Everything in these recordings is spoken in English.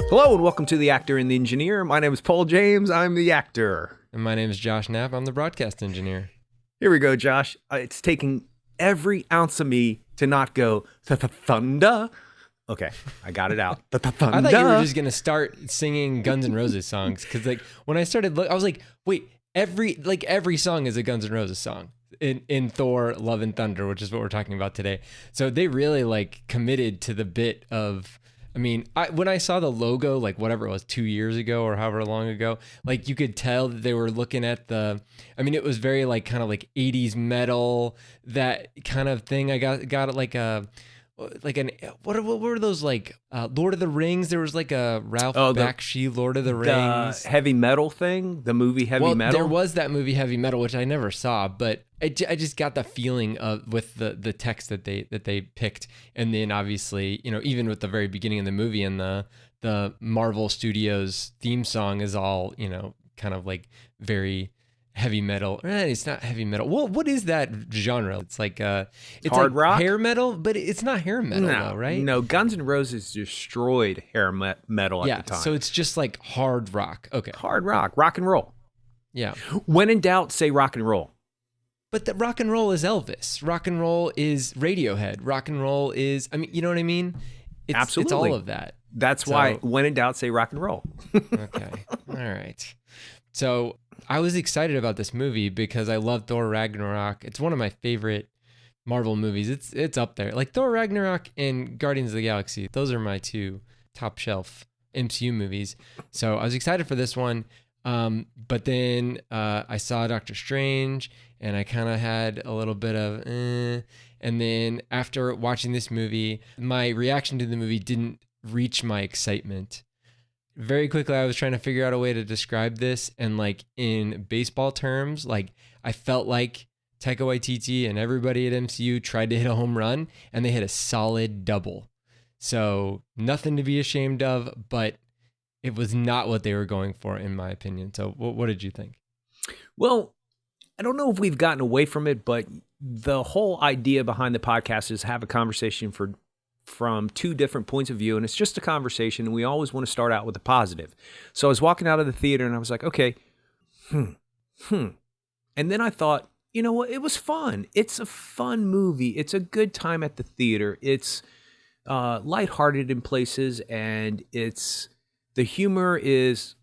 Hello and welcome to The Actor and the Engineer. My name is Paul James. I'm the actor. And my name is Josh Knapp. I'm the broadcast engineer. Here we go, Josh. It's taking every ounce of me to not go thunder. Okay, I got it out. Thunder. I thought you were just gonna start singing Guns N' Roses songs because, like, when I started, I was like, wait, every song is a Guns N' Roses song in Thor: Love and Thunder, which is what we're talking about today. So they really committed to the bit of. I mean, when I saw the logo, whatever it was, 2 years ago or however long ago, you could tell that they were looking at it was very kind of 80s metal, that kind of thing. I got it what were those Lord of the Rings? There was a Ralph Bakshi Lord of the Rings. The heavy metal thing, the movie Heavy Metal. There was that movie Heavy Metal, which I never saw, but I just got the feeling of with the text that they picked, and then obviously even with the very beginning of the movie and the Marvel Studios theme song is all kind of very heavy metal. It's not heavy metal. Well, what is that genre? It's it's hard rock, hair metal, but it's not hair metal though, right? No, Guns N' Roses destroyed hair metal at the time. So it's just hard rock. Okay, hard rock and roll. Yeah. When in doubt, say rock and roll. But the rock and roll is Elvis. Rock and roll is Radiohead. Rock and roll is, you know what I mean? Absolutely. It's all of that. That's why when in doubt, say rock and roll. Okay. All right. So I was excited about this movie because I love Thor Ragnarok. It's one of my favorite Marvel movies. It's up there. Thor Ragnarok and Guardians of the Galaxy. Those are my two top shelf MCU movies. So I was excited for this one. But then I saw Doctor Strange and I kind of had a little bit of and then after watching this movie, my reaction to the movie didn't reach my excitement. Very quickly, I was trying to figure out a way to describe this, and in baseball terms, I felt like Taika Waititi and everybody at MCU tried to hit a home run, and they hit a solid double. So nothing to be ashamed of, but it was not what they were going for, in my opinion. So what did you think? Well, I don't know if we've gotten away from it, but the whole idea behind the podcast is have a conversation from two different points of view, and it's just a conversation, and we always want to start out with a positive. So I was walking out of the theater, and I was like, okay, And then I thought, you know what? It was fun. It's a fun movie. It's a good time at the theater. It's lighthearted in places, and the humor is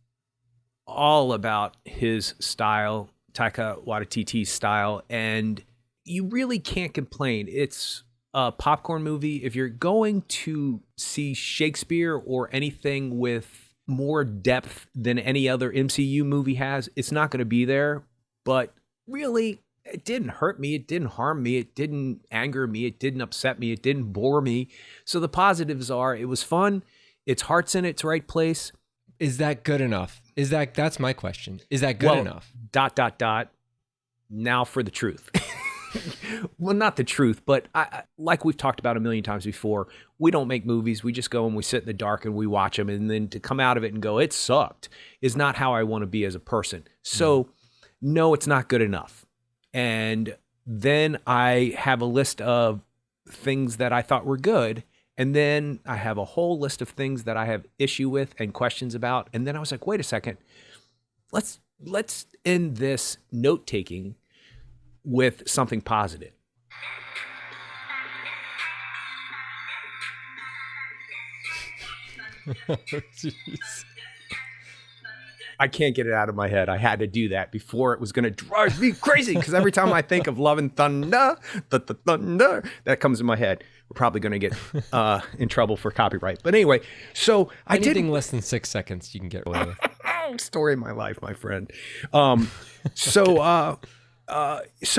all about his style, Taika Waititi's style, and you really can't complain. It's a popcorn movie. If you're going to see Shakespeare or anything with more depth than any other MCU movie has, it's not going to be there. But really, it didn't hurt me. It didn't harm me. It didn't anger me. It didn't upset me. It didn't bore me. So the positives are it was fun. Its heart's in its right place. Is that good enough? That's my question. Is that good enough? ... Now for the truth. Well, not the truth, but like we've talked about a million times before, we don't make movies. We just go and we sit in the dark and we watch them. And then to come out of it and go, it sucked, is not how I want to be as a person. So no, it's not good enough. And then I have a list of things that I thought were good. And then I have a whole list of things that I have issue with and questions about. And then I was like, wait a second, let's end this note-taking with something positive. Jeez. I can't get it out of my head. I had to do that before it was going to drive me crazy, because every time I think of Love and Thunder, the thunder, that comes in my head. We're probably going to get in trouble for copyright. But anyway, so anything less than 6 seconds you can get away with. Story of my life, my friend. So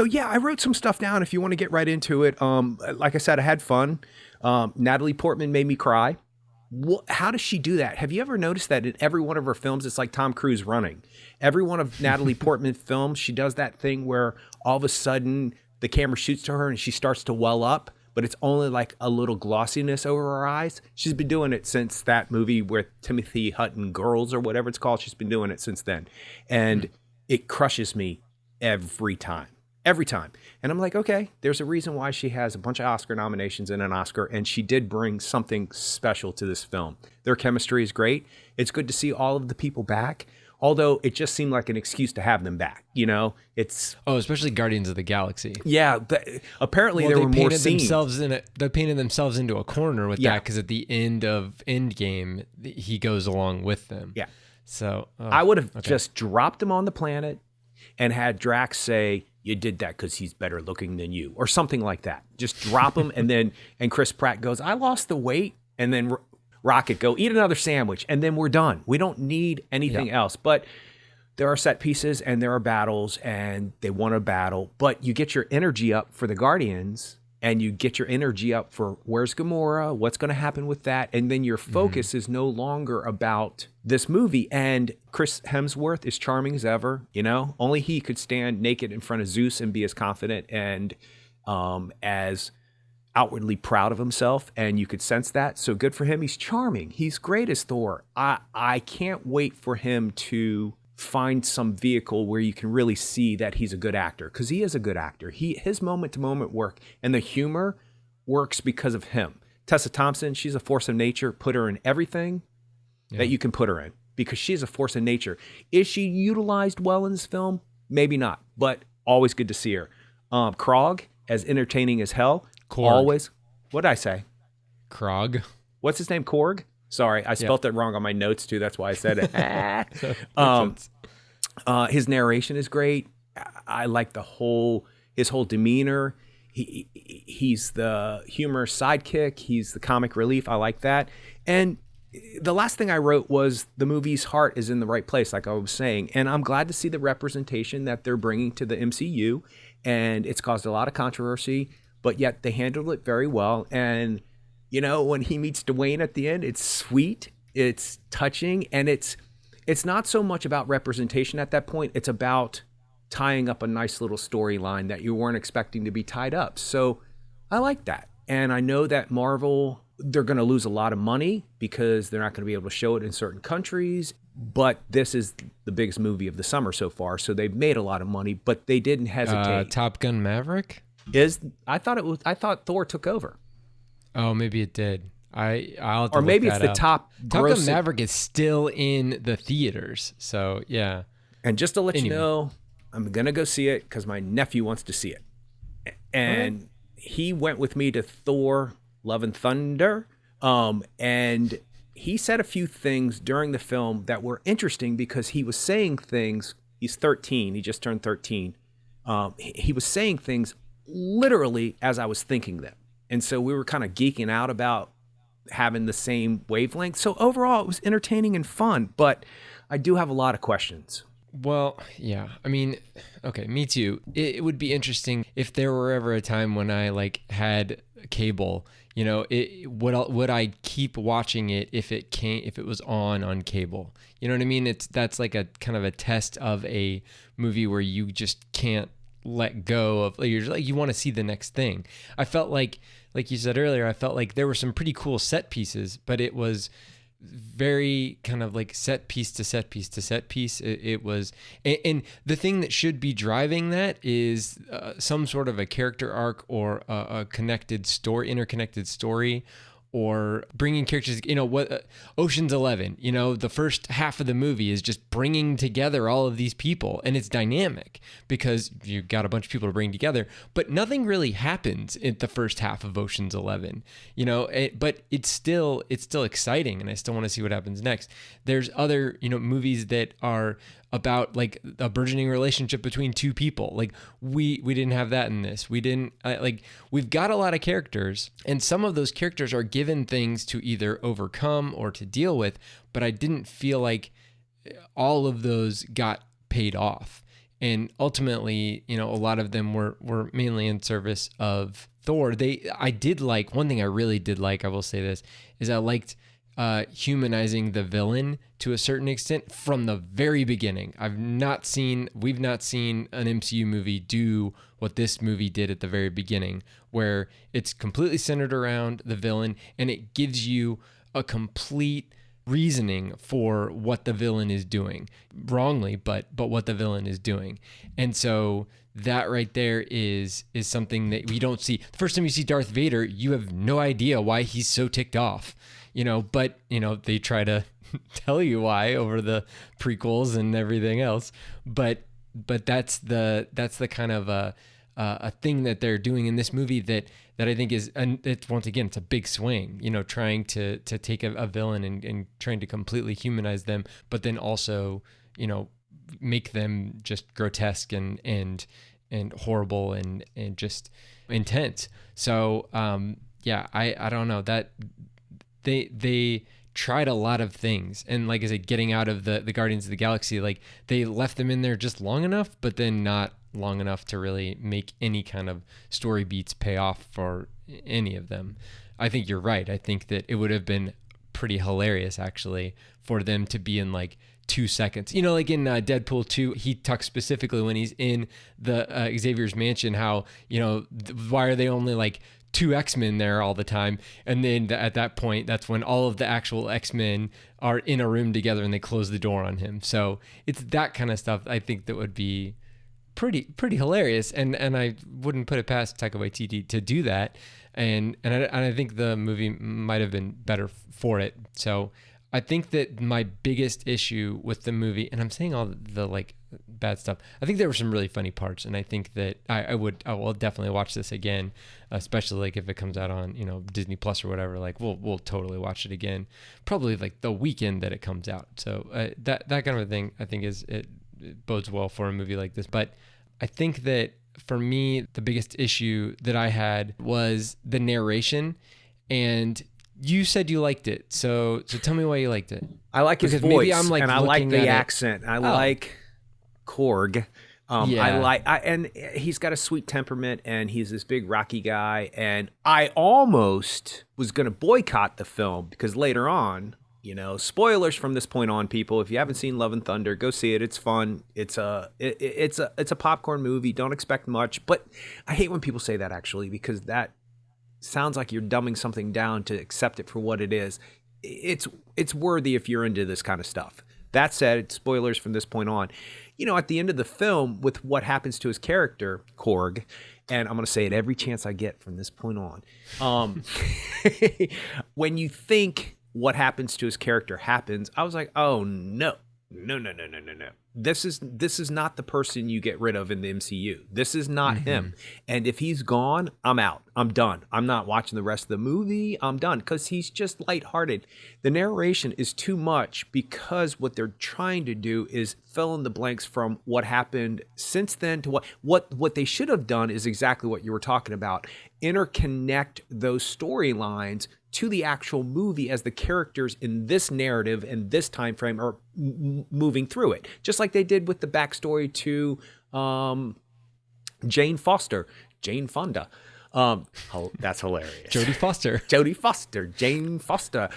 yeah, I wrote some stuff down if you want to get right into it. Like I said, I had fun. Natalie Portman made me cry. How does she do that? Have you ever noticed that in every one of her films, it's like Tom Cruise running? Every one of Natalie Portman's films, she does that thing where all of a sudden the camera shoots to her and she starts to well up, but it's only like a little glossiness over her eyes. She's been doing it since that movie where Timothy Hutton Girls or whatever it's called. She's been doing it since then. And it crushes me every time. every time. And I'm like, okay, there's a reason why she has a bunch of Oscar nominations and an Oscar, and she did bring something special to this film. Their chemistry is great. It's good to see all of the people back, although it just seemed like an excuse to have them back. You know, it's especially Guardians of the Galaxy. yeah. But apparently there were more scenes. They painted themselves into a corner with that because at the end of Endgame, he goes along with them. Yeah. So I would have just dropped him on the planet and had Drax say, "You did that because he's better looking than you," or something like that. Just drop him, and Chris Pratt goes, "I lost the weight," and then Rocket go, "Eat another sandwich," and then we're done. We don't need anything else. But there are set pieces and there are battles, and they want to battle. But you get your energy up for the Guardians, and you get your energy up for where's Gamora, what's going to happen with that, and then your focus is no longer about this movie. And Chris Hemsworth is charming as ever. You know, only he could stand naked in front of Zeus and be as confident and as outwardly proud of himself, and you could sense that. So good for him. He's charming. He's great as Thor. I can't wait for him to find some vehicle where you can really see that he's a good actor, because he is a good actor. His moment-to-moment work and the humor works because of him. Tessa Thompson, she's a force of nature. Put her in everything that you can put her in, because she's a force of nature. Is she utilized well in this film? Maybe not, but always good to see her. Krog, as entertaining as hell. Korg. Always. What'd I say? Krog. What's his name? Korg? Sorry, I spelt it wrong on my notes too. That's why I said it. His narration is great. I like his whole demeanor. He's the humor sidekick. He's the comic relief. I like that. And the last thing I wrote was the movie's heart is in the right place, like I was saying. And I'm glad to see the representation that they're bringing to the MCU. And it's caused a lot of controversy, but yet they handled it very well. And you know, when he meets Dwayne at the end, it's sweet, it's touching, and it's not so much about representation at that point. It's about tying up a nice little storyline that you weren't expecting to be tied up. So I like that. And I know that Marvel, they're going to lose a lot of money because they're not going to be able to show it in certain countries. But this is the biggest movie of the summer so far. So they've made a lot of money, but they didn't hesitate. Top Gun Maverick? I thought Thor took over. Oh, maybe it did. I'll have to or look maybe that it's the up. top Gun Maverick is still in the theaters. So, yeah. And just to let you know, I'm going to go see it because my nephew wants to see it. And he went with me to Thor, Love and Thunder. And he said a few things during the film that were interesting because he was saying things. He's 13. He just turned 13. He was saying things literally as I was thinking them. And so we were kind of geeking out about having the same wavelength. So overall, it was entertaining and fun, but I do have a lot of questions. Well, yeah. I mean, okay, me too. It would be interesting if there were ever a time when I had cable. You know, would I keep watching it if it was on cable? You know what I mean? That's like a kind of a test of a movie where you just can't let go of, you want to see the next thing. I felt like you said earlier, I felt like there were some pretty cool set pieces, but it was very kind of like set piece to set piece to set piece. It was, and the thing that should be driving that is some sort of a character arc or a connected story, interconnected story, or bringing characters, Ocean's 11, the first half of the movie is just bringing together all of these people, and it's dynamic because you've got a bunch of people to bring together, but nothing really happens in the first half of Ocean's 11, but it's still exciting, and I still want to see what happens next. There's other, movies that are about like a burgeoning relationship between two people. Like we didn't have that in this. We didn't we've got a lot of characters, and some of those characters are given things to either overcome or to deal with, but I didn't feel like all of those got paid off. And ultimately, a lot of them were mainly in service of Thor. One thing I really did like, I will say this, is I liked humanizing the villain to a certain extent from the very beginning. We've not seen an MCU movie do what this movie did at the very beginning, where it's completely centered around the villain and it gives you a complete reasoning for what the villain is doing wrongly, but what the villain is doing. And so that right there is something that we don't see. The first time you see Darth Vader, you have no idea why he's so ticked off, but they try to tell you why over the prequels and everything else. But that's the kind of a thing that they're doing in this movie that I think is, and it's, once again, it's a big swing, trying to take a villain and trying to completely humanize them, but then also, make them just grotesque and horrible and just intense. So, I don't know, that they tried a lot of things, and like I said, getting out of the Guardians of the Galaxy, like they left them in there just long enough, but then not long enough to really make any kind of story beats pay off for any of them. I think you're right. I think that it would have been pretty hilarious actually for them to be in like 2 seconds. Like in Deadpool 2, he talks specifically when he's in the Xavier's mansion, how, why are they only like 2 X-Men there all the time? And then at that point, that's when all of the actual X-Men are in a room together and they close the door on him. So it's that kind of stuff I think that would be pretty hilarious, and I wouldn't put it past Taika Waititi to do that, and I think the movie might have been better for it. So I think that my biggest issue with the movie, and I'm saying all the like bad stuff, I think there were some really funny parts, and I think that I will definitely watch this again, especially like if it comes out on Disney Plus or whatever. Like we'll totally watch it again, probably like the weekend that it comes out. So that kind of a thing I think it bodes well for a movie like this. But I think that for me, the biggest issue that I had was the narration, and you said you liked it. So tell me why you liked it. I like his Because voice, maybe I'm, like, and I like looking the at it. accent. I like Korg. Yeah. And he's got a sweet temperament, and he's this big rocky guy. And I almost was going to boycott the film because later on, spoilers from this point on, people, if you haven't seen Love and Thunder, go see it. It's fun. It's a popcorn movie. Don't expect much. But I hate when people say that, actually, because that sounds like you're dumbing something down to accept it for what it is. It's worthy if you're into this kind of stuff. That said, spoilers from this point on. At the end of the film, with what happens to his character, Korg, and I'm going to say it every chance I get from this point on, when you think what happens to his character happens, I was like, oh no. This is not the person you get rid of in the MCU. This is not him. And if he's gone, I'm out. I'm done. I'm not watching the rest of the movie. I'm done, because he's just lighthearted. The narration is too much, because what they're trying to do is fill in the blanks from what happened since then to what they should have done is exactly what you were talking about. Interconnect those storylines to the actual movie as the characters in this narrative and this time frame are moving through it, just like they did with the backstory to Jane Fonda. That's hilarious. Jodie Foster, Jane Foster.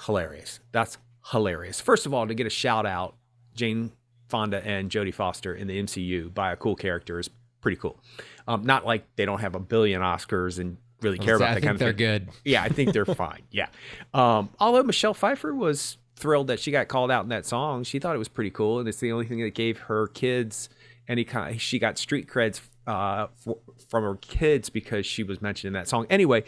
Hilarious. That's hilarious. First of all, to get a shout out, Jane Fonda and Jodie Foster in the MCU by a cool character is pretty cool. Not like they don't have a billion Oscars and really care about that kind of thing. I think they're good. Yeah, I think they're fine. Yeah. Although Michelle Pfeiffer was thrilled that she got called out in that song. She thought it was pretty cool, and it's the only thing that gave her kids any kind. She got street creds from her kids because she was mentioned in that song. Anyway,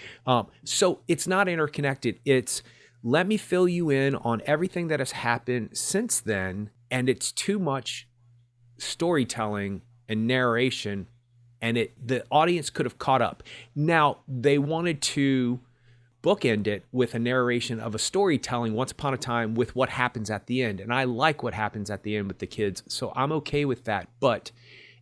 so it's not interconnected. It's let me fill you in on everything that has happened since then, and it's too much storytelling and narration, and the audience could have caught up. Now, they wanted to bookend it with a narration of a storytelling once upon a time with what happens at the end. And I like what happens at the end with the kids, so I'm okay with that. But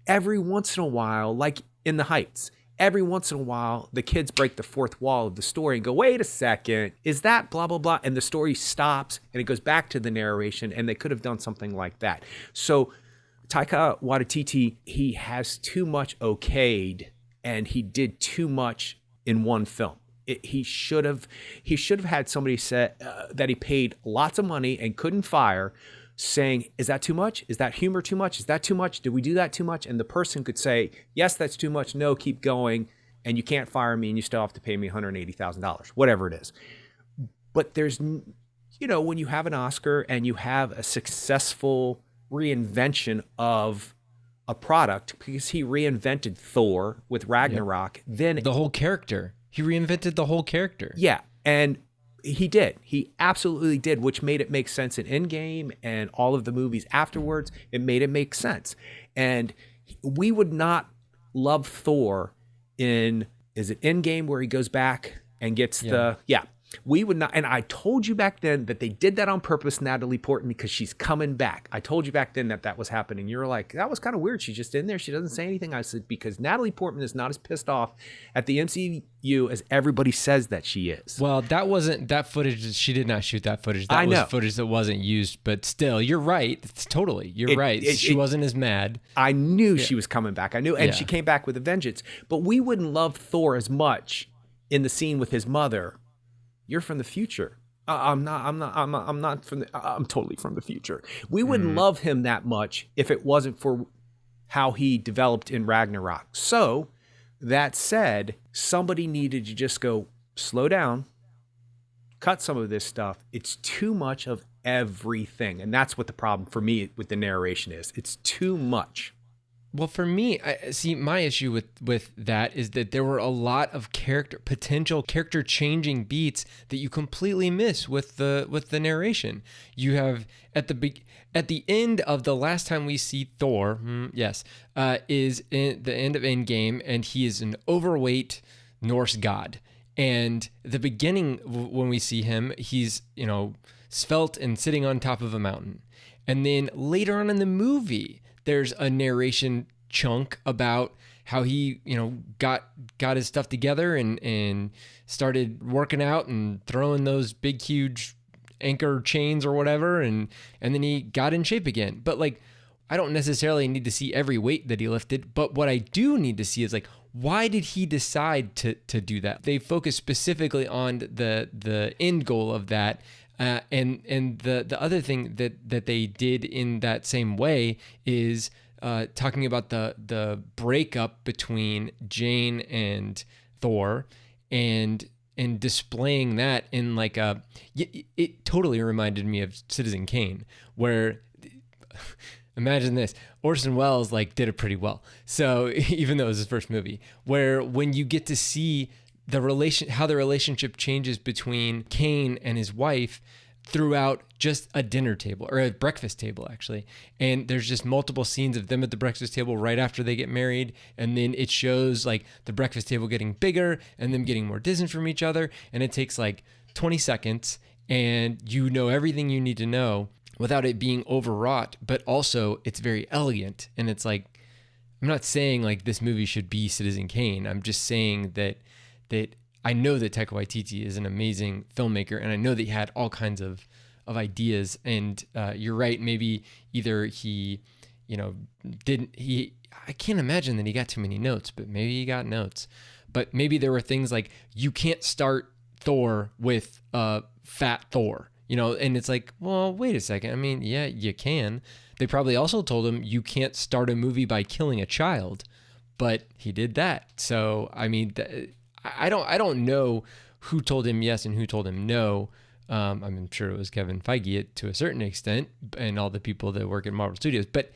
every once in a while, like in The Heights, every once in a while, the kids break the fourth wall of the story and go, wait a second, is that blah, blah, blah? And the story stops and it goes back to the narration, and they could have done something like that. So Taika Waititi, he has too much okayed, and he did too much in one film. He should have had somebody say that he paid lots of money and couldn't fire, saying, is that too much? Is that humor too much? Is that too much? Did we do that too much? And the person could say, yes, that's too much. No, keep going. And you can't fire me, and you still have to pay me $180,000, whatever it is. But there's when you have an Oscar and you have a successful reinvention of a product, because he reinvented Thor with Ragnarok, then The whole character. He reinvented the whole character. yeah, and he did. He absolutely did, which made it make sense in Endgame and all of the movies afterwards. It made it make sense. And we would not love Thor in, is it Endgame where he goes back and gets we would not. And I told you back then that they did that on purpose, Natalie Portman, because she's coming back. I told you back then that was happening. You were like, that was kind of weird. She's just in there. She doesn't say anything. I said, because Natalie Portman is not as pissed off at the MCU as everybody says that she is. Well, that footage. She did not shoot that footage. That I know. was footage that wasn't used. But still, you're right. You're right. She wasn't as mad. I knew she was coming back. I knew, and she came back with a vengeance. But we wouldn't love Thor as much in the scene with his mother. You're from the future. I'm totally from the future. We wouldn't love him that much if it wasn't for how he developed in Ragnarok. So that said, somebody needed to just go slow down, cut some of this stuff. It's too much of everything. And that's what the problem for me with the narration is. It's too much. Well, for me, my issue with that is that there were a lot of potential character changing beats that you completely miss with the narration. You have at the end of the last time we see Thor, is in the end of Endgame, and he is an overweight Norse god. And the beginning, when we see him, he's svelte and sitting on top of a mountain. And then later on in the movie, there's a narration chunk about how he, got his stuff together and started working out and throwing those big, huge anchor chains or whatever. And then he got in shape again. But I don't necessarily need to see every weight that he lifted. But what I do need to see is why did he decide to do that? They focus specifically on the end goal of that. And the other thing that they did in that same way is talking about the breakup between Jane and Thor, and displaying that in it totally reminded me of Citizen Kane, where imagine this, Orson Welles did it pretty well. So even though it was his first movie, where when you get to see how the relationship changes between Kane and his wife throughout just a dinner table, or a breakfast table actually. And there's just multiple scenes of them at the breakfast table right after they get married. And then it shows the breakfast table getting bigger and them getting more distant from each other. And it takes 20 seconds and everything you need to know without it being overwrought, but also it's very elegant. And it's I'm not saying this movie should be Citizen Kane. I'm just saying that I know that Taika Waititi is an amazing filmmaker, and I know that he had all kinds of ideas. And you're right, maybe either he, I can't imagine that he got too many notes, but maybe he got notes. But maybe there were things you can't start Thor with fat Thor, and it's well, wait a second. I mean, yeah, you can. They probably also told him you can't start a movie by killing a child, but he did that. So, I mean, I don't know who told him yes and who told him no. I'm sure it was Kevin Feige to a certain extent and all the people that work at Marvel Studios. But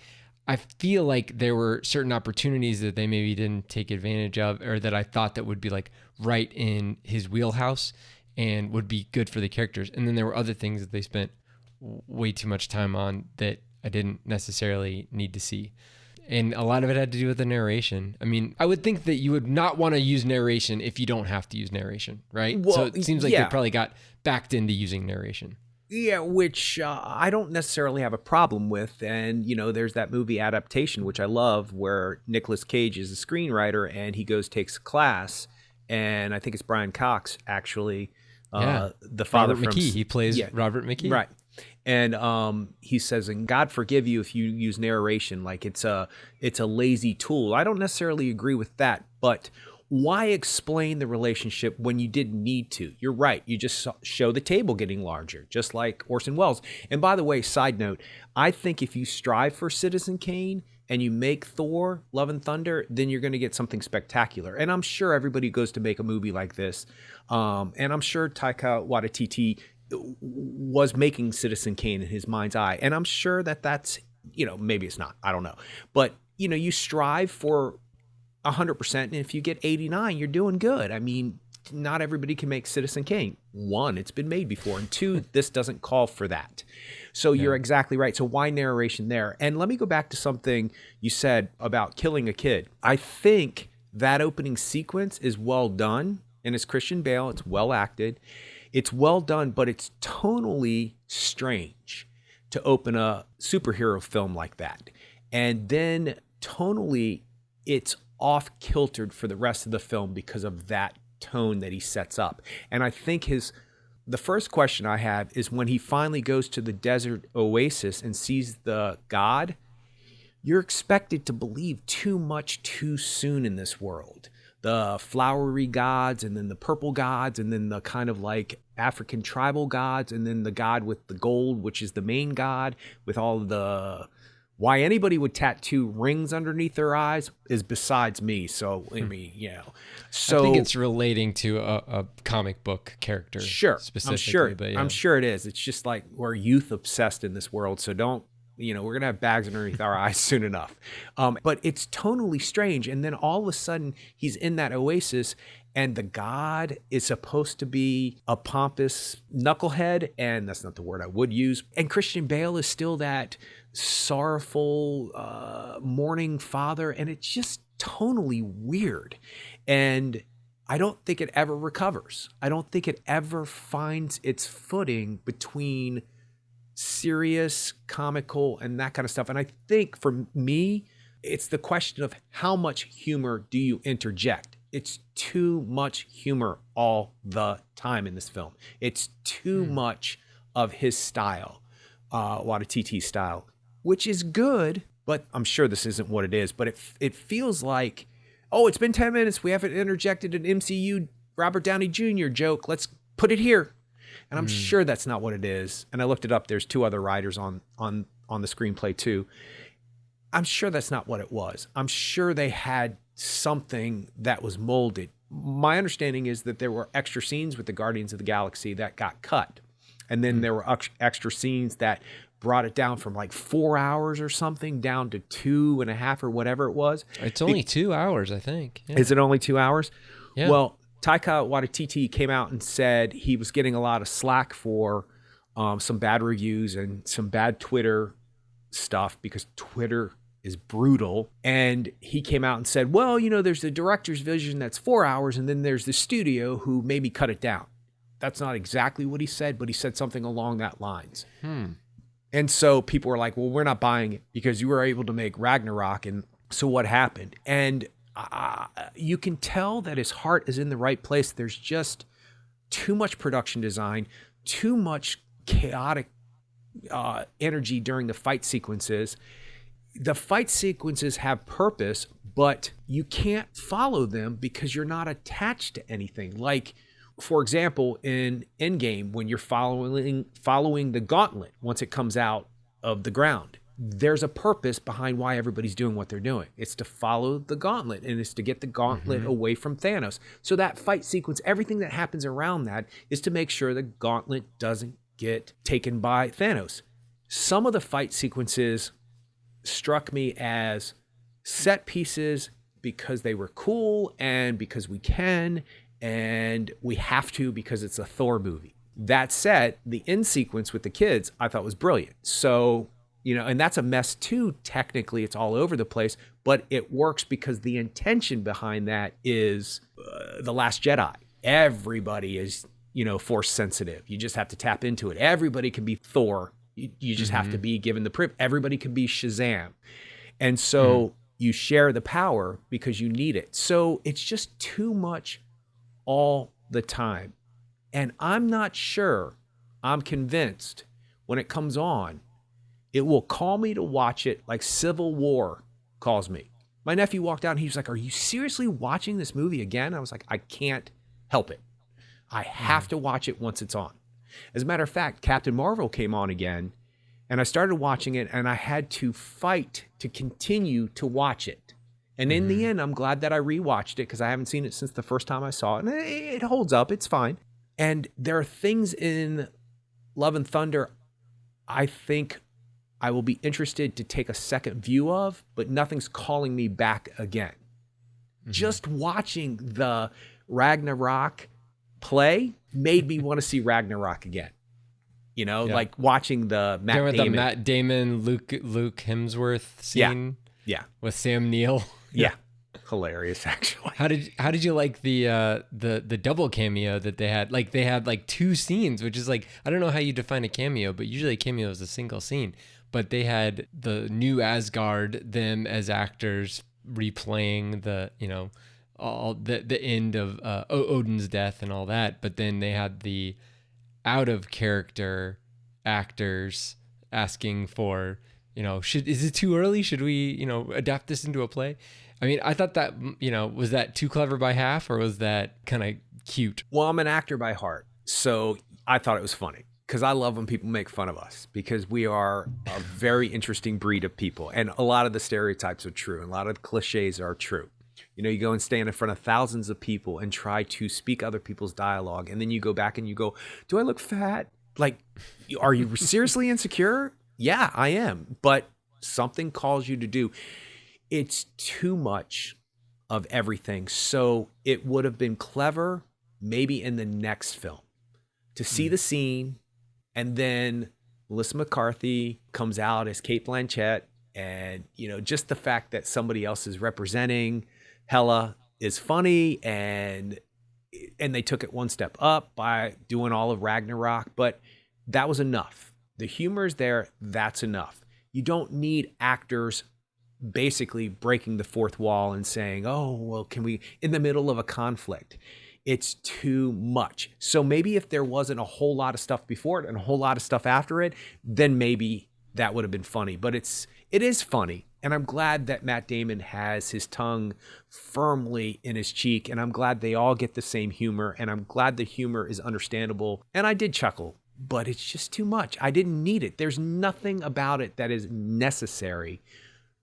I feel like there were certain opportunities that they maybe didn't take advantage of, or that I thought that would be right in his wheelhouse and would be good for the characters. And then there were other things that they spent way too much time on that I didn't necessarily need to see. And a lot of it had to do with the narration. I mean, I would think that you would not want to use narration if you don't have to use narration, right? Well, so it seems like they probably got backed into using narration. Yeah, which I don't necessarily have a problem with. And, there's that movie adaptation, which I love, where Nicolas Cage is a screenwriter and he takes a class. And I think it's Brian Cox, actually, the father Robert McKee. He plays Robert McKee. Right. And he says, and God forgive you if you use narration it's a lazy tool. I don't necessarily agree with that, but why explain the relationship when you didn't need to? You're right. You just show the table getting larger, just like Orson Welles. And by the way, side note, I think if you strive for Citizen Kane and you make Thor, Love and Thunder, then you're going to get something spectacular. And I'm sure everybody goes to make a movie like this. And I'm sure Taika Waititi was making Citizen Kane in his mind's eye. And I'm sure that that's, maybe it's not, I don't know. But, you strive for 100%. And if you get 89, you're doing good. I mean, not everybody can make Citizen Kane. One, it's been made before. And two, this doesn't call for that. So you're exactly right. So why narration there? And let me go back to something you said about killing a kid. I think that opening sequence is well done. And it's Christian Bale. It's well acted. It's well done, but it's tonally strange to open a superhero film like that. And then tonally, it's off-kiltered for the rest of the film because of that tone that he sets up. And I think the first question I have is when he finally goes to the desert oasis and sees the god, you're expected to believe too much too soon in this world. The flowery gods, and then the purple gods, and then the kind of like African tribal gods, and then the god with the gold, which is the main god, with all the... Why anybody would tattoo rings underneath their eyes is besides me. So, I mean, So I think it's relating to a comic book character. Sure. Specifically. I'm sure. But yeah. I'm sure it is. It's just like we're youth obsessed in this world. So don't, we're going to have bags underneath our eyes soon enough. But it's tonally strange. And then all of a sudden he's in that oasis and the god is supposed to be a pompous knucklehead. And that's not the word I would use. And Christian Bale is still that sorrowful mourning father, and it's just tonally weird. And I don't think it ever recovers. I don't think it ever finds its footing between serious, comical, and that kind of stuff. And I think for me, it's the question of how much humor do you interject? It's too much humor all the time in this film. It's too much of his style, Waititi's style, which is good, but I'm sure this isn't what it is. But it feels like, oh, it's been 10 minutes. We haven't interjected an MCU Robert Downey Jr. joke. Let's put it here. And I'm sure that's not what it is. And I looked it up. There's two other writers on the screenplay too. I'm sure that's not what it was. I'm sure they had something that was molded. My understanding is that there were extra scenes with the Guardians of the Galaxy that got cut. And then there were extra scenes that brought it down from like 4 hours or something down to 2.5 or whatever it was. It's only 2 hours, I think. Yeah. Is it only 2 hours? Yeah. Well, Taika Waititi came out and said he was getting a lot of slack for some bad reviews and some bad Twitter stuff because Twitter is brutal. And he came out and said, well, there's the director's vision that's 4 hours, and then there's the studio who maybe cut it down. That's not exactly what he said, but he said something along that lines. And so people were like, well, we're not buying it because you were able to make Ragnarok. And so what happened? And you can tell that his heart is in the right place. There's just too much production design, too much chaotic energy during the fight sequences. The fight sequences have purpose, but you can't follow them because you're not attached to anything. Like, for example, in Endgame, when you're following the gauntlet once it comes out of the ground, there's a purpose behind why everybody's doing what they're doing. It's to follow the gauntlet, and it's to get the gauntlet away from Thanos. So that fight sequence, everything that happens around that is to make sure the gauntlet doesn't get taken by Thanos. Some of the fight sequences struck me as set pieces because they were cool and because we can and we have to because it's a Thor movie. That said, the end sequence with the kids I thought was brilliant. So, and that's a mess too. Technically, it's all over the place, but it works because the intention behind that is The Last Jedi. Everybody is, force sensitive. You just have to tap into it. Everybody can be Thor. You just have to be given the privilege. Everybody can be Shazam. And so you share the power because you need it. So it's just too much all the time. And I'm not sure, I'm convinced when it comes on, it will call me to watch it like Civil War calls me. My nephew walked out and he was like, are you seriously watching this movie again? I was like, I can't help it. I have to watch it once it's on. As a matter of fact, Captain Marvel came on again and I started watching it and I had to fight to continue to watch it. And in the end, I'm glad that I rewatched it because I haven't seen it since the first time I saw it. And it holds up. It's fine. And there are things in Love and Thunder, I think I will be interested to take a second view of, but nothing's calling me back again. Just watching the Ragnarok play made me want to see Ragnarok again. You know, like watching the Matt Damon. The Matt Damon, Luke Hemsworth scene with Sam Neill. Yeah. Hilarious, actually. How did you like the double cameo that they had? Like they had like 2 scenes, which is like, I don't know how you define a cameo, but usually a cameo is a single scene. But they had the new Asgard, them as actors replaying the, you know, all the end of Odin's death and all that. But then they had the out of character actors asking for, you know, is it too early? Should we, you know, adapt this into a play? I mean, I thought that, you know, was that too clever by half, or was that kind of cute? Well, I'm an actor by heart, so I thought it was funny because I love when people make fun of us because we are a very interesting breed of people. And a lot of the stereotypes are true. And a lot of the cliches are true. You know, you go and stand in front of thousands of people and try to speak other people's dialogue. And then you go back and you go, do I look fat? Like, are you seriously insecure? Yeah, I am. But something calls you to do. It's too much of everything. So it would have been clever maybe in the next film to see the scene, and then Melissa McCarthy comes out as Cate Blanchett, and, you know, just the fact that somebody else is representing Hela is funny, and they took it one step up by doing all of Ragnarok, but that was enough. The humor is there, that's enough. You don't need actors basically breaking the fourth wall and saying, oh, well, can we, in the middle of a conflict. It's too much. So maybe if there wasn't a whole lot of stuff before it and a whole lot of stuff after it, then maybe that would have been funny. But it is funny. And I'm glad that Matt Damon has his tongue firmly in his cheek. And I'm glad they all get the same humor. And I'm glad the humor is understandable. And I did chuckle, but it's just too much. I didn't need it. There's nothing about it that is necessary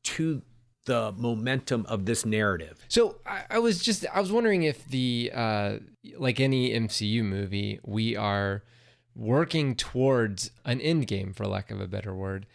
to the momentum of this narrative. So I was wondering if the like any MCU movie, we are working towards an end game, for lack of a better word,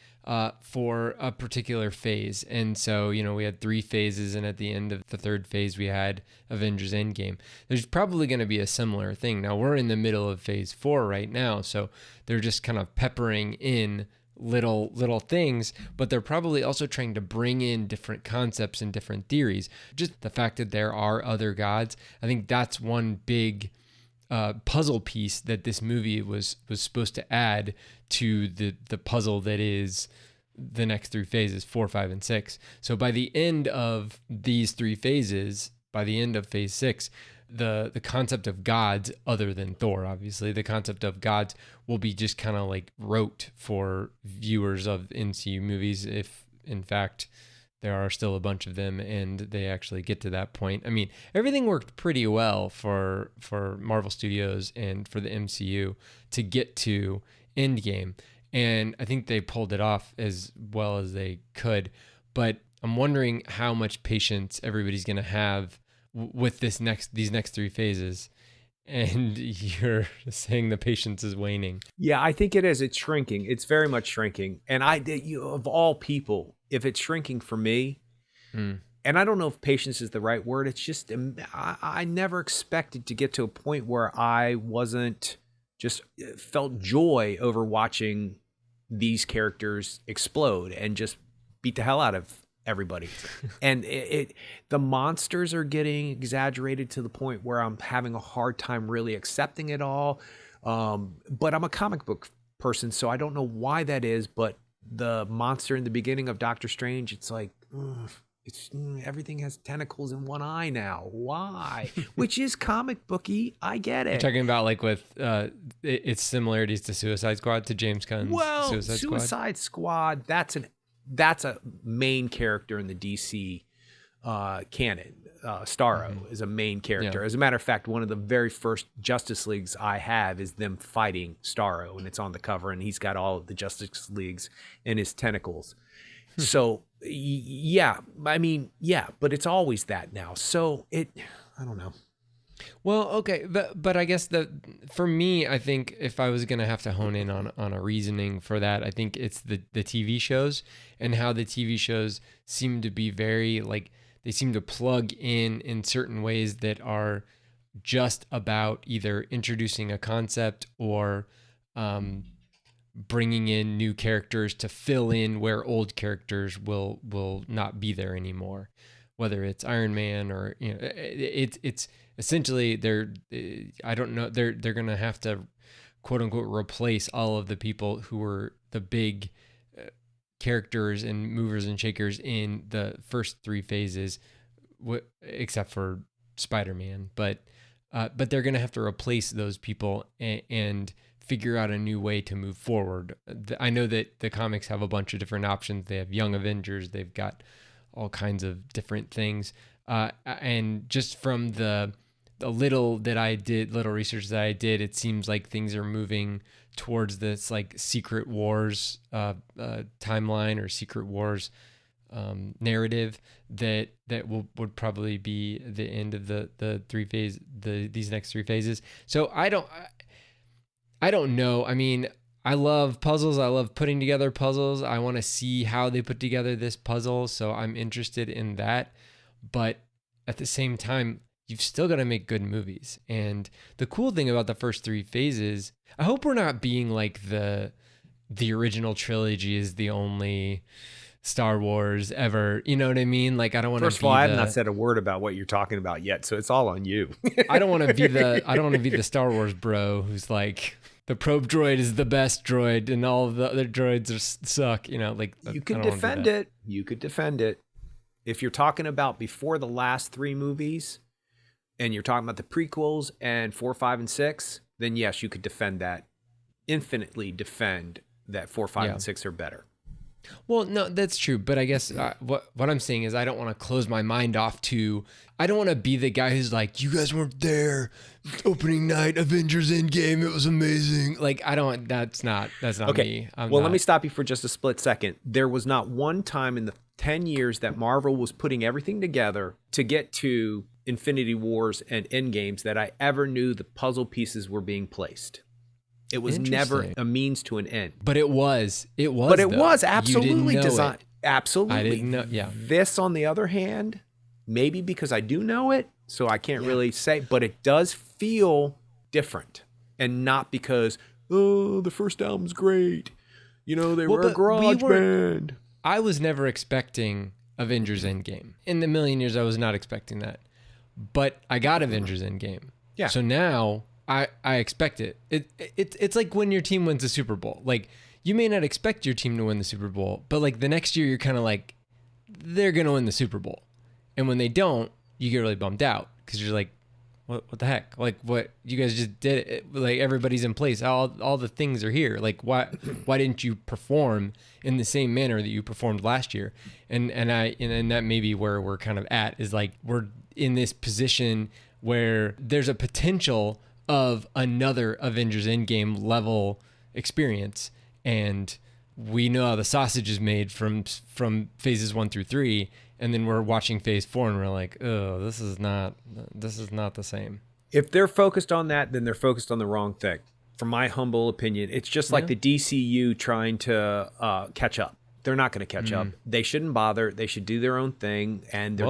for a particular phase. And so, you know, we had 3 phases, and at the end of the 3rd phase, we had Avengers Endgame. There's probably going to be a similar thing. Now, we're in the middle of phase 4 right now, so they're just kind of peppering in little things, but they're probably also trying to bring in different concepts and different theories. Just the fact that there are other gods, I think that's one big puzzle piece that this movie was supposed to add to the puzzle that is the next 3 phases, 4, 5, and 6. So by the end of these 3 phases, by the end of phase 6, the concept of gods, other than Thor, obviously, the concept of gods will be just kind of like rote for viewers of MCU movies, if in fact there are still a bunch of them and they actually get to that point. I mean, everything worked pretty well for Marvel Studios and for the MCU to get to Endgame, and I think they pulled it off as well as they could. But I'm wondering how much patience everybody's going to have with these next 3 phases, and you're saying the patience is waning. Yeah, I think it is. It's shrinking. It's very much shrinking. And of all people, if it's shrinking for me, and I don't know if patience is the right word, it's just, I never expected to get to a point where I wasn't just felt joy over watching these characters explode and just beat the hell out of everybody. And the monsters are getting exaggerated to the point where I'm having a hard time really accepting it all. But I'm a comic book person, so I don't know why that is, but the monster in the beginning of Doctor Strange, it's like, everything has tentacles in one eye now. Why? Which is comic booky. I get it. You're talking about like with its similarities to Suicide Squad, to James Gunn's Suicide Squad, that's a main character in the DC canon. Starro is a main character. Yeah. As a matter of fact, one of the very first Justice Leagues I have is them fighting Starro, and it's on the cover, and he's got all of the Justice Leagues in his tentacles. So, yeah, I mean, yeah, but it's always that now. So I don't know. Well, okay, but I guess that for me, I think if I was gonna have to hone in on a reasoning for that, I think it's the TV shows and how the TV shows seem to be very like they seem to plug in certain ways that are just about either introducing a concept or um, bringing in new characters to fill in where old characters will not be there anymore, whether it's Iron Man or it's essentially I don't know, they're gonna have to quote unquote replace all of the people who were the big characters and movers and shakers in the first three phases, except for Spider-Man, but they're gonna have to replace those people and figure out a new way to move forward. I know that the comics have a bunch of different options. They have Young Avengers. They've got all kinds of different things. And just from the little research that I did, it seems like things are moving towards this like Secret Wars timeline or Secret Wars narrative that would probably be the end of these next three phases. So I don't know. I mean, I love puzzles. I love putting together puzzles. I want to see how they put together this puzzle. So I'm interested in that. But at the same time, you've still got to make good movies. And the cool thing about the first three phases, I hope we're not being like the original trilogy is the only Star Wars ever. You know what I mean? Like, I don't want to. First of all, I have not said a word about what you're talking about yet, so it's all on you. I don't want to be the Star Wars bro who's like, the probe droid is the best droid and all of the other droids suck. You know, like you could defend it. You could defend it. If you're talking about before the last three movies and you're talking about the prequels and 4, 5, and 6, then yes, you could defend that. Infinitely defend that 4, 5, and 6 are better. Well, no, that's true. But I guess what I'm saying is I don't want to close my mind off to, I don't want to be the guy who's like, you guys weren't there. Opening night, Avengers Endgame, it was amazing. Like, that's not okay. me. Let me stop you for just a split second. There was not one time in the 10 years that Marvel was putting everything together to get to Infinity Wars and Endgames that I ever knew the puzzle pieces were being placed. It was never a means to an end. But it was. But it was absolutely designed. Absolutely. I didn't know. Yeah. This, on the other hand, maybe because I do know it, so I can't really say, but it does feel different. And not because, oh, the first album's great. You know, they were a garage band. I was never expecting Avengers Endgame. In the million years, I was not expecting that. But I got Avengers Endgame. Yeah. So now I expect it. It's like when your team wins the Super Bowl. Like, you may not expect your team to win the Super Bowl, but like the next year, you're kind of like, they're going to win the Super Bowl. And when they don't, you get really bummed out because you're like, what the heck? Like, what, you guys just did it. Like, everybody's in place. All the things are here. Like, why didn't you perform in the same manner that you performed last year? And that may be where we're kind of at, is like, we're in this position where there's a potential of another Avengers Endgame level experience, and we know how the sausage is made from phases 1 through 3, and then we're watching phase 4 and we're like, oh, this is not the same. If they're focused on that, then they're focused on the wrong thing. From my humble opinion, it's just like the DCU trying to catch up. They're not going to catch up. They shouldn't bother. They should do their own thing, and they're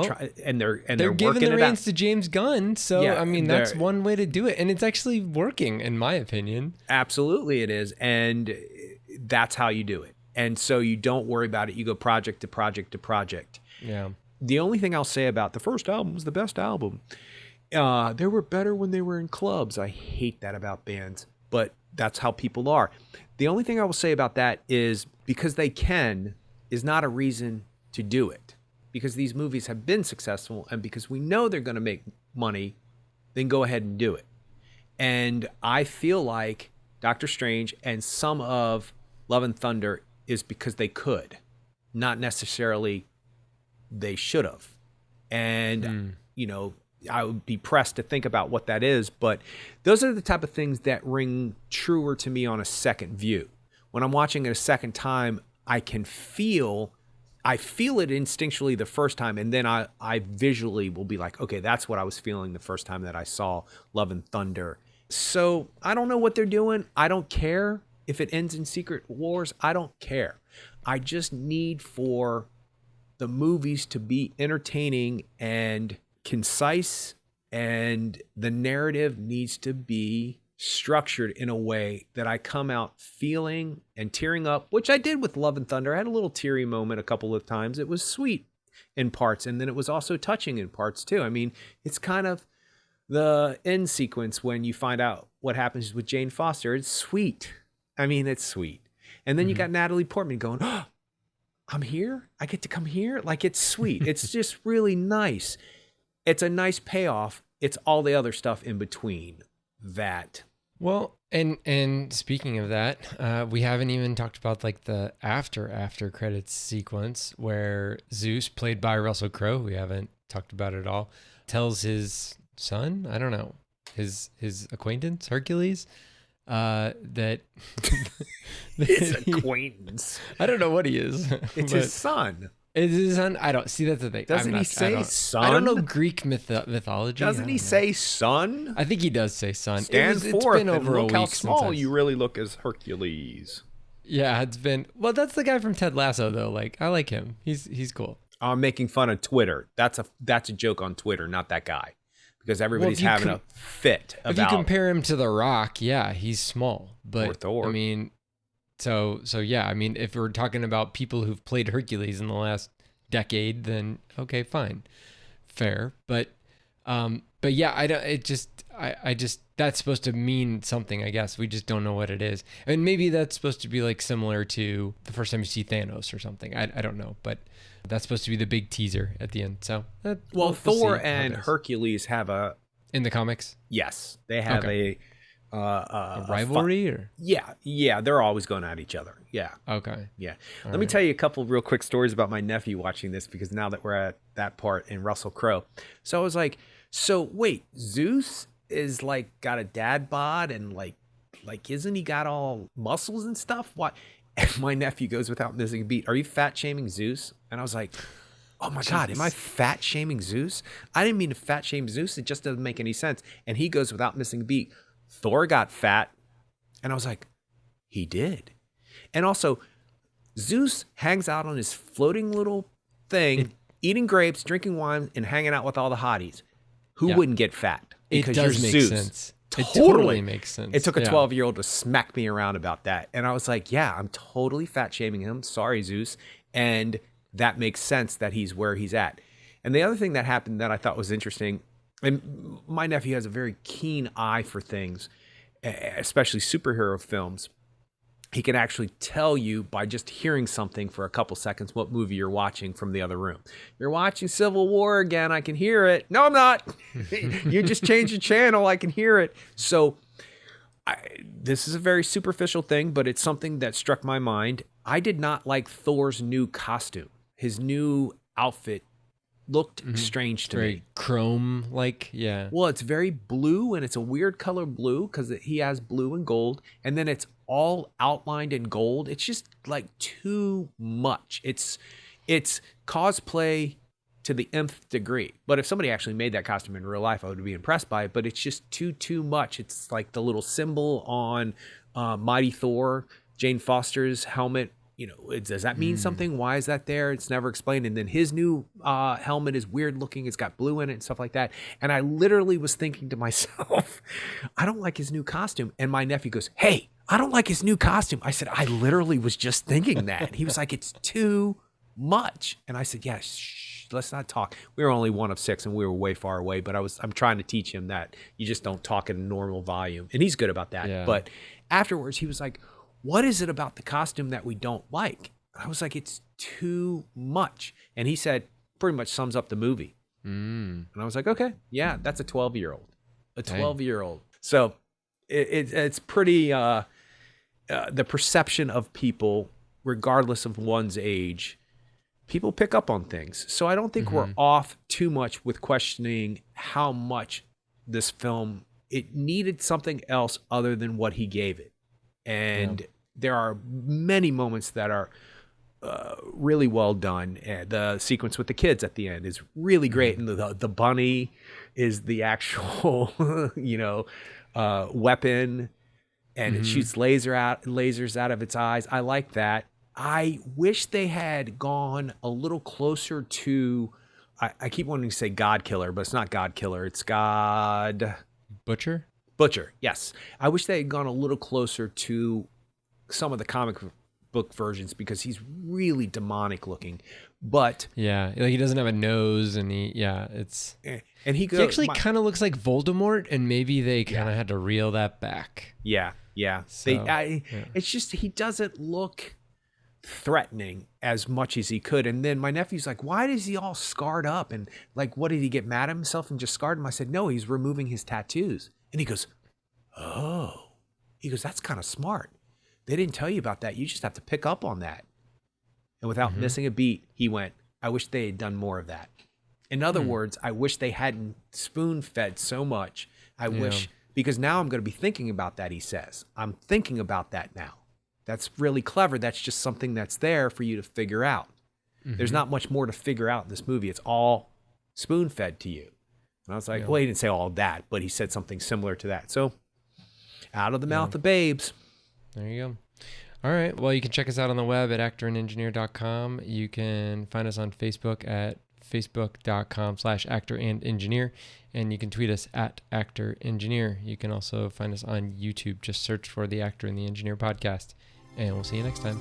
giving the reins to James Gunn. So I mean, that's one way to do it, and it's actually working, in my opinion. Absolutely, it is, and that's how you do it. And so you don't worry about it. You go project to project to project. Yeah. The only thing I'll say about the first album was the best album. They were better when they were in clubs. I hate that about bands, but that's how people are. The only thing I will say about that is because they can is not a reason to do it. Because these movies have been successful, and because we know they're going to make money, then go ahead and do it. And I feel like Doctor Strange and some of Love and Thunder is because they could, not necessarily they should have. And, you know, I would be pressed to think about what that is, but those are the type of things that ring truer to me on a second view. When I'm watching it a second time, I can feel I feel it instinctually the first time, and then I visually will be like, okay, that's what I was feeling the first time that I saw Love and Thunder. So I don't know what they're doing. I don't care if it ends in Secret Wars. I don't care. I just need for the movies to be entertaining and concise, and the narrative needs to be structured in a way that I come out feeling and tearing up, which I did with Love and Thunder. I had a little teary moment a couple of times. It was sweet in parts, and then it was also touching in parts too. I mean, it's kind of the end sequence when you find out what happens with Jane Foster. It's sweet. I mean, it's sweet. And then you got Natalie Portman going, oh, I'm here? I get to come here? Like, it's sweet. It's just really nice. It's a nice payoff. It's all the other stuff in between that. Well, and speaking of that, we haven't even talked about like the after credits sequence where Zeus, played by Russell Crowe, we haven't talked about it at all, tells his son, I don't know, his acquaintance Hercules, that his acquaintance. I don't know what he is. It's his son. Is his son? I don't see. That's the thing. Doesn't he say son? I don't know Greek mythology. Doesn't he say son? I think he does say son. Stand forth. It's been over and look a how week small you really look as Hercules. Yeah, it's been. Well, that's the guy from Ted Lasso, though. Like, I like him. He's cool. I'm making fun of Twitter. That's a joke on Twitter, not that guy, because everybody's having a fit about. If you compare him to The Rock, yeah, he's small. But or Thor. I mean, so yeah. I mean, if we're talking about people who've played Hercules in the last decade, then okay, fine, fair. But yeah, I just that's supposed to mean something, I guess. We just don't know what it is. And maybe that's supposed to be like similar to the first time you see Thanos or something. I don't know, but that's supposed to be the big teaser at the end. So we'll Thor and Hercules have in the comics. Yes, they have a rivalry, or yeah, they're always going at each other. Yeah. Okay. Yeah. Let me tell you a couple of real quick stories about my nephew watching this, because now that we're at that part in Russell Crowe. So I was like, so wait, Zeus is like got a dad bod and like isn't he got all muscles and stuff? Why? And my nephew goes without missing a beat, are you fat shaming Zeus? And I was like, oh my God, am I fat shaming Zeus? I didn't mean to fat shame Zeus. It just doesn't make any sense. And he goes without missing a beat, Thor got fat. And I was like, he did. And also, Zeus hangs out on his floating little thing, eating grapes, drinking wine, and hanging out with all the hotties. Who wouldn't get fat? Because it does make Zeus. Sense. Totally. It totally makes sense. It took a 12-year-old to smack me around about that. And I was like, yeah, I'm totally fat shaming him. Sorry, Zeus. And that makes sense that he's where he's at. And the other thing that happened that I thought was interesting, and my nephew has a very keen eye for things, especially superhero films. He can actually tell you by just hearing something for a couple seconds what movie you're watching from the other room. You're watching Civil War again. I can hear it. No, I'm not. You just changed the channel. I can hear it. So this is a very superficial thing, but it's something that struck my mind. I did not like Thor's new costume. His new outfit looked strange to very me. Chrome like, yeah. Well, it's very blue, and it's a weird color blue because he has blue and gold, and then it's all outlined in gold. It's just like too much. It's cosplay to the nth degree. But if somebody actually made that costume in real life, I would be impressed by it. But it's just too much. It's like the little symbol on Mighty Thor, Jane Foster's helmet. You know, does that mean something? Why is that there? It's never explained. And then his new helmet is weird looking. It's got blue in it and stuff like that. And I literally was thinking to myself, I don't like his new costume. And my nephew goes, hey, I don't like his new costume. I said, I literally was just thinking that. He was like, it's too much. And I said, yeah, shh, let's not talk. We were only one of six and we were way far away. But I'm trying to teach him that you just don't talk at a normal volume. And he's good about that. Yeah. But afterwards, he was like, what is it about the costume that we don't like? I was like, it's too much. And he said, pretty much sums up the movie. And I was like, okay, yeah, that's a 12-year-old. A 12-year-old. So it's pretty, the perception of people, regardless of one's age, people pick up on things. So I don't think we're off too much with questioning how much this film, it needed something else other than what he gave it. And there are many moments that are really well done. The sequence with the kids at the end is really great, and the bunny is the actual weapon, and it shoots lasers out of its eyes. I like that. I wish they had gone a little closer to. I keep wanting to say God Killer, but it's not God Killer. It's God Butcher. Yes, I wish they had gone a little closer to some of the comic book versions because he's really demonic looking. But yeah, like he doesn't have a nose, and it's and he actually kind of looks like Voldemort, and maybe they kind of had to reel that back. Yeah. So, it's just he doesn't look threatening as much as he could. And then my nephew's like, why is he all scarred up? And like, what, did he get mad at himself and just scarred him? I said, no, he's removing his tattoos. And he goes, oh. He goes, that's kind of smart. They didn't tell you about that. You just have to pick up on that. And without missing a beat, he went, I wish they had done more of that. In other words, I wish they hadn't spoon-fed so much. I wish, because now I'm going to be thinking about that, he says. I'm thinking about that now. That's really clever. That's just something that's there for you to figure out. There's not much more to figure out in this movie. It's all spoon-fed to you. And I was like, well, he didn't say all that, but he said something similar to that. So, out of the mouth of babes. There you go. All right. Well, you can check us out on the web at actorandengineer.com. You can find us on Facebook at facebook.com/actorandengineer. And you can tweet us at actorengineer. You can also find us on YouTube. Just search for the Actor and the Engineer podcast. And we'll see you next time.